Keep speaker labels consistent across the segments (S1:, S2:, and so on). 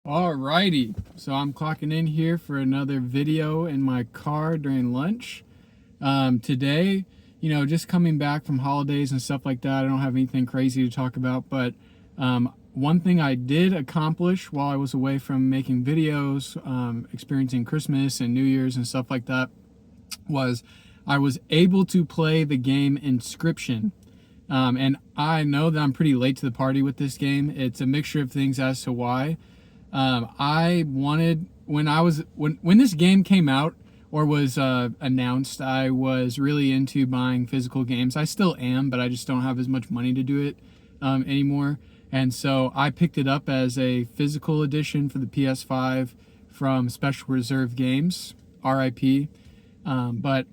S1: Alrighty, so I'm clocking in here for another video in my car during lunch. Today, just coming back from holidays and stuff like that, I don't have anything crazy to talk about, but one thing I did accomplish while I was away from making videos, experiencing Christmas and New Year's and stuff like that, was I was able to play the game Inscryption. And I know that I'm pretty late to the party with this game. It's a mixture of things as to why. I wanted when this game came out or was announced, I was really into buying physical games. I still am, but I just don't have as much money to do it anymore. And so I picked it up as a physical edition for the PS5 from Special Reserve Games, RIP. But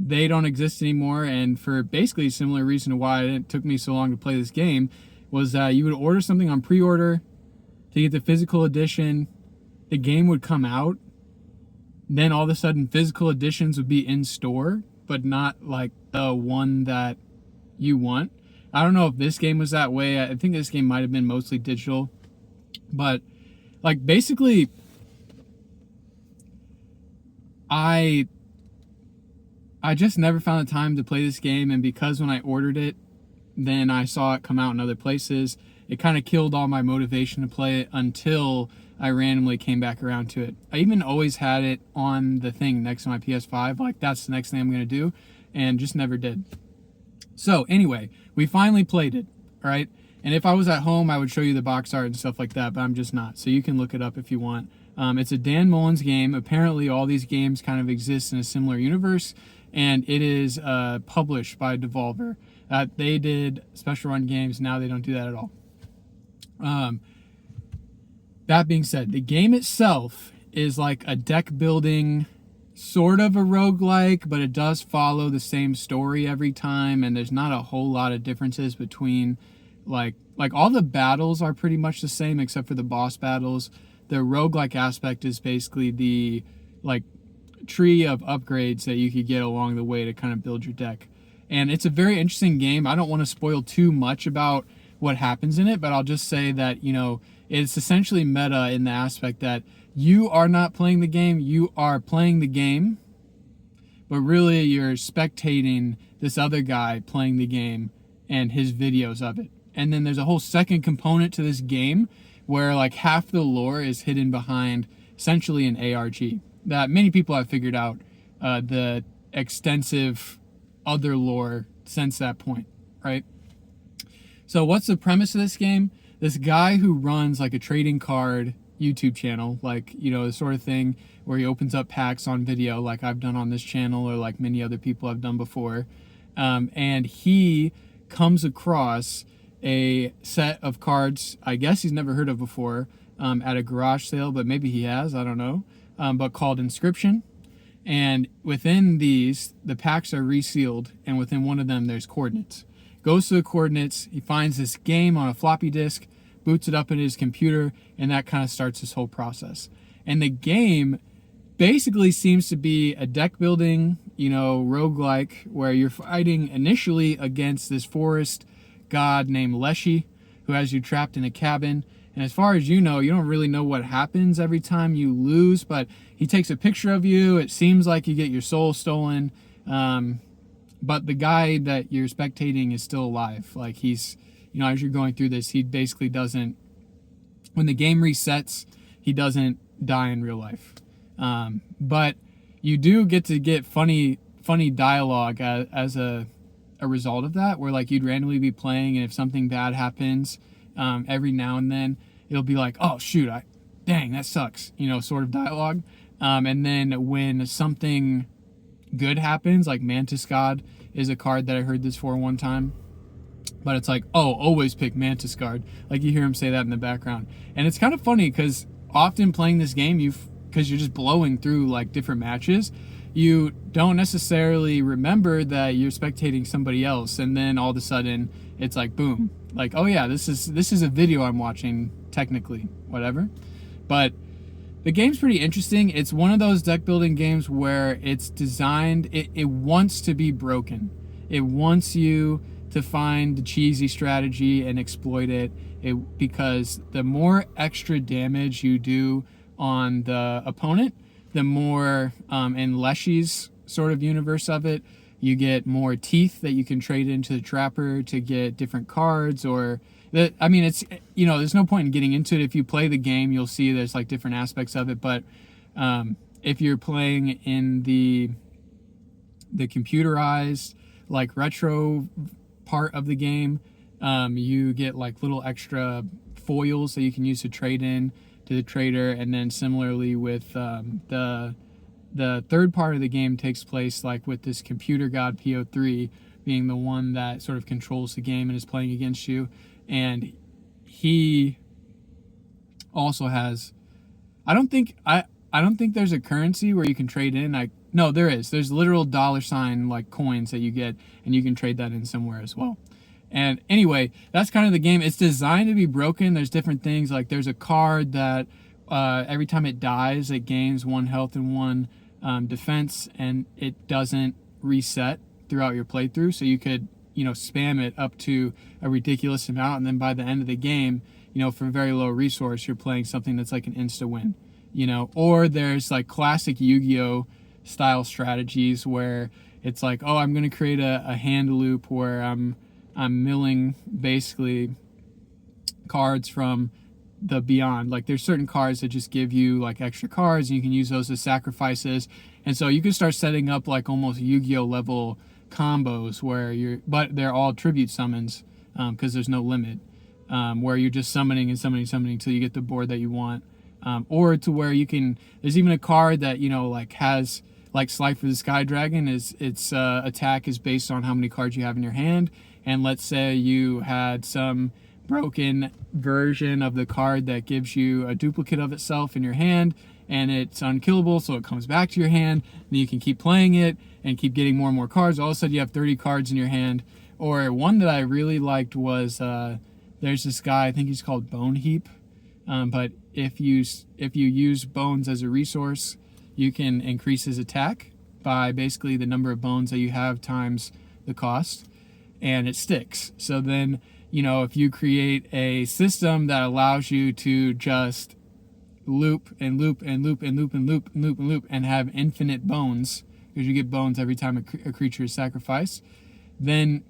S1: they don't exist anymore, and for basically a similar reason to why it took me so long to play this game was that you would order something on pre-order to get the physical edition, the game would come out, then all of a sudden physical editions would be in store, but not like the one that you want. I don't know if this game was that way. I think this game might have been mostly digital, but like basically I just never found the time to play this game, and because when I ordered it, then I saw it come out in other places, it kind of killed all my motivation to play it until I randomly came back around to it. I even always had it on the thing next to my PS5, like that's the next thing I'm going to do, and just never did. So anyway, we finally played it, all right? And if I was at home, I would show you the box art and stuff like that, but I'm just not. So you can look it up if you want. It's a Dan Mullins game. Apparently all these games kind of exist in a similar universe, and it is published by Devolver. They did special run games. Now they don't do that at all. That being said, the game itself is like a deck building, sort of a roguelike, but it does follow the same story every time, and there's not a whole lot of differences between like all the battles are pretty much the same except for the boss battles. The roguelike aspect is basically the like tree of upgrades that you could get along the way to kind of build your deck. And it's a very interesting game. I don't want to spoil too much about what happens in it, but I'll just say that, it's essentially meta in the aspect that you are not playing the game, you are playing the game, but really you're spectating this other guy playing the game and his videos of it. And then there's a whole second component to this game where like half the lore is hidden behind essentially an ARG that many people have figured out the extensive other lore since that point, right? So what's the premise of this game? This guy who runs like a trading card YouTube channel, like, the sort of thing where he opens up packs on video like I've done on this channel or like many other people have done before. And he comes across a set of cards I guess he's never heard of before at a garage sale, but maybe he has, I don't know, but called Inscryption. And within these, the packs are resealed, and within one of them there's coordinates. Goes to the coordinates, he finds this game on a floppy disk, boots it up in his computer, and that kind of starts this whole process. And the game basically seems to be a deck building, roguelike, where you're fighting initially against this forest god named Leshy, who has you trapped in a cabin. And as far as you don't really know what happens every time you lose, but he takes a picture of you. It seems like you get your soul stolen. But the guy that you're spectating is still alive. Like he's, as you're going through this, he basically doesn't, when the game resets, he doesn't die in real life. But you do get to get funny dialogue as a result of that, where like you'd randomly be playing, and if something bad happens, every now and then it'll be like, oh shoot, dang, that sucks, sort of dialogue. And then when something good happens, like Mantis God is a card that I heard this for one time, but it's like, oh, always pick Mantis Guard. Like you hear him say that in the background. And it's kind of funny because often playing this game, because you're just blowing through like different matches, you don't necessarily remember that you're spectating somebody else, and then all of a sudden it's like boom, like, oh yeah, this is a video I'm watching technically, whatever. But the game's pretty interesting. It's one of those deck building games where it's designed, it wants to be broken. It wants you to find the cheesy strategy and exploit it, because the more extra damage you do on the opponent, the more, in Leshy's sort of universe of it, you get more teeth that you can trade into the trapper to get different cards. Or that, I mean, it's, there's no point in getting into it. If you play the game, you'll see there's like different aspects of it. But if you're playing in the computerized, like, retro part of the game, you get like little extra foils that you can use to trade in to the trader. And then similarly with the third part of the game takes place like with this computer god PO3 being the one that sort of controls the game and is playing against you. And he also has, I don't think there's a currency where you can trade in. No, there is. There's literal $ like coins that you get, and you can trade that in somewhere as well. And anyway, that's kind of the game. It's designed to be broken. There's different things, like there's a card that every time it dies, it gains 1 health and 1 defense, and it doesn't reset throughout your playthrough. So you could, spam it up to a ridiculous amount, and then by the end of the game, for a very low resource, you're playing something that's like an insta win. Or there's like classic Yu-Gi-Oh style strategies where it's like, oh, I'm going to create a hand loop where I'm milling basically cards from the beyond. Like there's certain cards that just give you like extra cards, and you can use those as sacrifices. And so you can start setting up like almost Yu-Gi-Oh level combos but they're all tribute summons, because there's no limit, where you're just summoning and summoning until you get the board that you want. Or to where there's even a card that, like has like Slifer the Sky Dragon, its attack is based on how many cards you have in your hand. And let's say you had some broken version of the card that gives you a duplicate of itself in your hand, and it's unkillable, so it comes back to your hand. Then you can keep playing it and keep getting more and more cards. All of a sudden you have 30 cards in your hand. Or one that I really liked was there's this guy, I think he's called Bone Heap. But if you use bones as a resource, you can increase his attack by basically the number of bones that you have times the cost, and it sticks. So then, if you create a system that allows you to just loop and loop and loop and loop and loop and loop and loop and have infinite bones, because you get bones every time a creature is sacrificed, then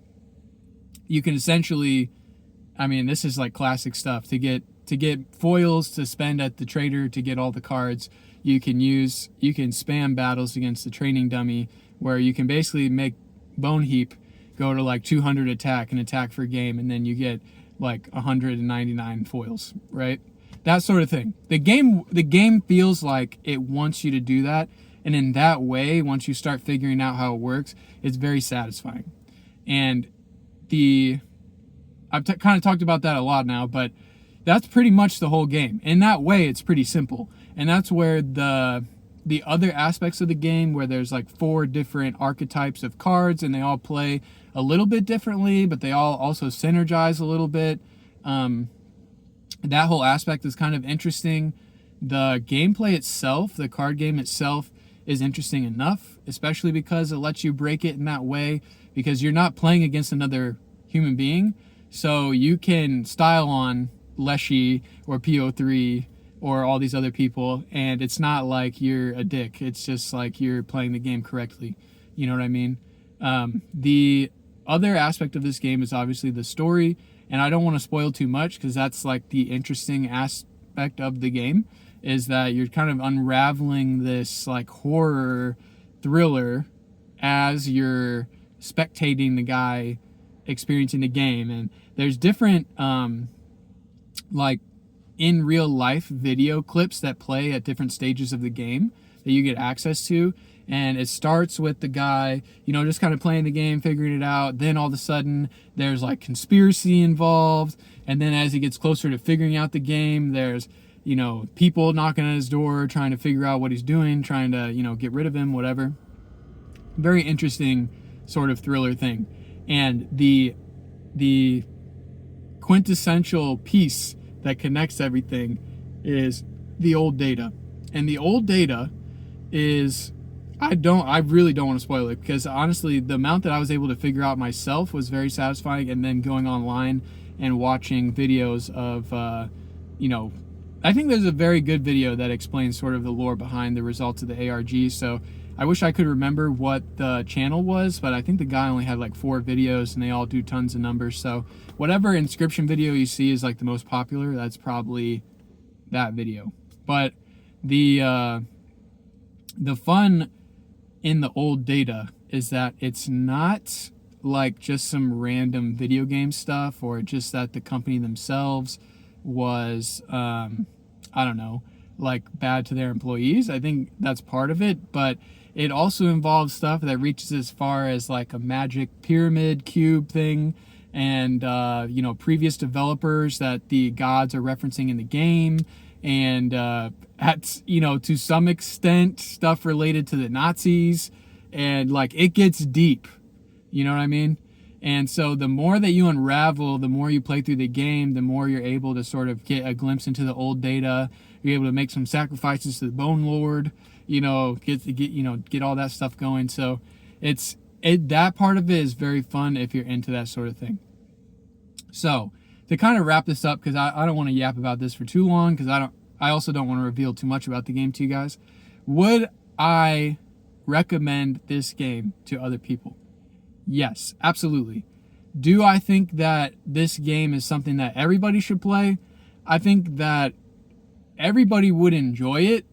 S1: you can essentially, this is like classic stuff. To get foils to spend at the trader to get all the cards, you can spam battles against the training dummy, where you can basically make Bone Heap go to like 200 attack and attack for a game, and then you get like 199 foils, right? That sort of thing. The game feels like it wants you to do that, and in that way, once you start figuring out how it works, it's very satisfying. And I've kind of talked about that a lot now, but that's pretty much the whole game. In that way, it's pretty simple. And that's where the other aspects of the game, where there's like 4 different archetypes of cards, and they all play a little bit differently, but they all also synergize a little bit. That whole aspect is kind of interesting. The gameplay itself, the card game itself, is interesting enough, especially because it lets you break it in that way, because you're not playing against another human being. So you can style on Leshy or PO3 or all these other people, and it's not like you're a dick. It's just like you're playing the game correctly. You know what I mean? The other aspect of this game is obviously the story, and I don't want to spoil too much, because that's like the interesting aspect of the game, is that you're kind of unraveling this like horror thriller as you're spectating the guy experiencing the game. And there's different like in real life video clips that play at different stages of the game that you get access to. And it starts with the guy, just kind of playing the game, figuring it out. Then all of a sudden there's like conspiracy involved. And then as he gets closer to figuring out the game, there's, people knocking on his door, trying to figure out what he's doing, trying to, get rid of him, whatever. Very interesting sort of thriller thing. And the quintessential piece that connects everything is the old data. And the old data is I really don't want to spoil it, because honestly, the amount that I was able to figure out myself was very satisfying, and then going online and watching videos of, you know, I think there's a very good video that explains sort of the lore behind the results of the ARG. So I wish I could remember what the channel was, but I think the guy only had like 4 videos and they all do tons of numbers. So whatever Inscryption video you see is like the most popular, that's probably that video. But the fun in the old data is that it's not like just some random video game stuff, or just that the company themselves was, I don't know, like bad to their employees. I think that's part of it, but it also involves stuff that reaches as far as like a magic pyramid cube thing, and you know, previous developers that the gods are referencing in the game, and at, you know, to some extent stuff related to the Nazis, and like it gets deep, you know what I mean? And so the more that you unravel, the more you play through the game, the more you're able to sort of get a glimpse into the old data. You're able to make some sacrifices to the Bone Lord, you know, get all that stuff going. So that part of it is very fun if you're into that sort of thing. So to kind of wrap this up, because I don't want to yap about this for too long, because I also don't want to reveal too much about the game to you guys. Would I recommend this game to other people? Yes, absolutely. Do I think that this game is something that everybody should play? I think that everybody would enjoy it,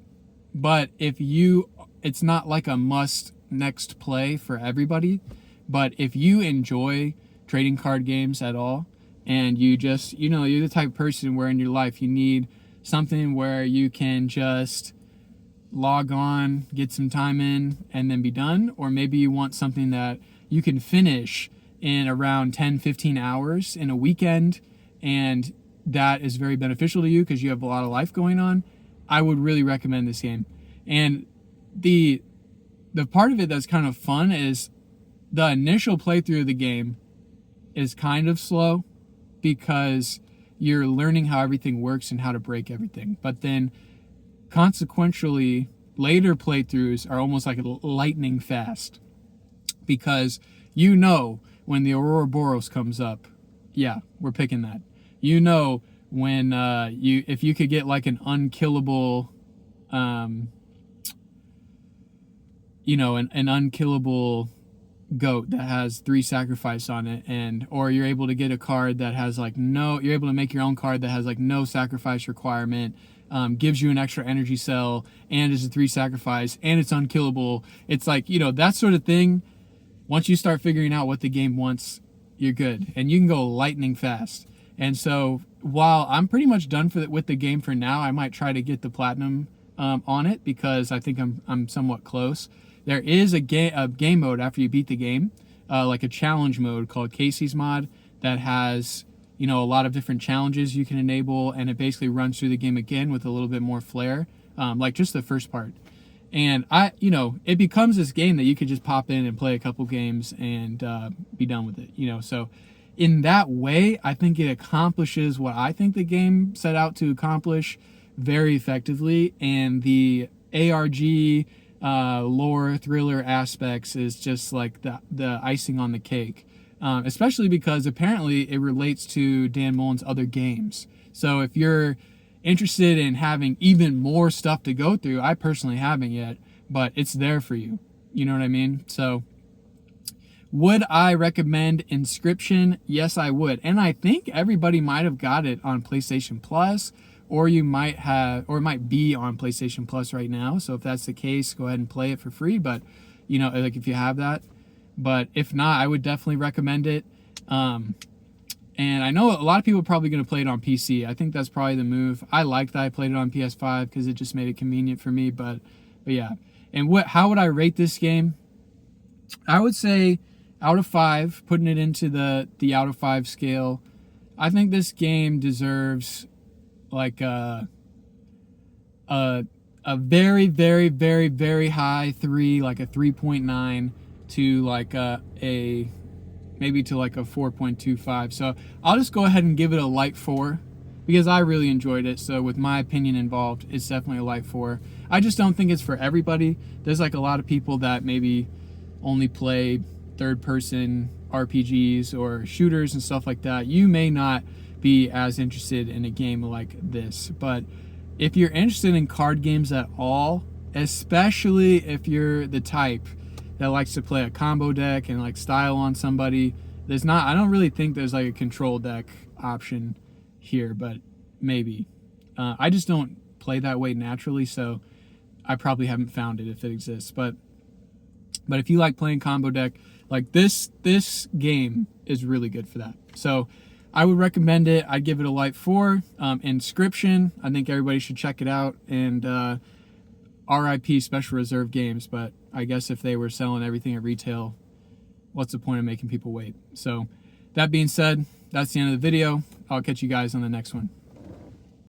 S1: but it's not like a must next play for everybody. But if you enjoy trading card games at all, and you just, you know, you're the type of person where in your life you need something where you can just log on, get some time in, and then be done, or maybe you want something that you can finish in around 10-15 hours in a weekend, and that is very beneficial to you because you have a lot of life going on, I would really recommend this game. And the part of it that's kind of fun is the initial playthrough of the game is kind of slow, because you're learning how everything works and how to break everything. But then consequentially, later playthroughs are almost like lightning fast, because you know when the Aurora Boros comes up, yeah, we're picking that. You know when if you could get like an unkillable, you know, an unkillable goat that has 3 sacrifice on it, or you're able to get a card that has like you're able to make your own card that has like no sacrifice requirement, gives you an extra energy cell, and is a 3 sacrifice, and it's unkillable. It's like, you know, that sort of thing. Once you start figuring out what the game wants, you're good, and you can go lightning fast. And so while I'm pretty much done with the game for now, I might try to get the platinum on it, because I think I'm somewhat close. There is a game mode after you beat the game, like a challenge mode called Casey's Mod, that has, you know, a lot of different challenges you can enable, and it basically runs through the game again with a little bit more flair, like just the first part. And you know, it becomes this game that you could just pop in and play a couple games and be done with it, you know. So in that way, I think it accomplishes what I think the game set out to accomplish very effectively. And the ARG lore thriller aspects is just like the icing on the cake, especially because apparently it relates to Dan Mullen's other games. So if you're interested in having even more stuff to go through, I personally haven't yet, but it's there for you. You know what I mean? So would I recommend Inscryption? Yes, I would. And I think everybody might have got it on PlayStation Plus, or you might have, or it might be on PlayStation Plus right now. So if that's the case, go ahead and play it for free. But, you know, like if you have that. But if not, I would definitely recommend it. And I know a lot of people are probably going to play it on PC. I think that's probably the move. I like that I played it on PS5 because it just made it convenient for me. But yeah. And how would I rate this game? I would say out of 5, putting it into the out of 5 scale. I think this game deserves like a very, very, very, very high 3, like a 3.9 to like maybe to like a 4.25. So I'll just go ahead and give it a light 4. because I really enjoyed it. So with my opinion involved, it's definitely a light 4. I just don't think it's for everybody. There's like a lot of people that maybe only play third-person RPGs or shooters and stuff like that. You may not be as interested in a game like this, but if you're interested in card games at all, especially if you're the type that likes to play a combo deck and like style on somebody, I don't really think there's like a control deck option here, but maybe. I just don't play that way naturally, so I probably haven't found it if it exists. But if you like playing combo deck, like this game is really good for that. So I would recommend it. I'd give it a light 4. Inscryption, I think everybody should check it out. And RIP Special Reserve Games, but I guess if they were selling everything at retail, what's the point of making people wait? So that being said, that's the end of the video. I'll catch you guys on the next one.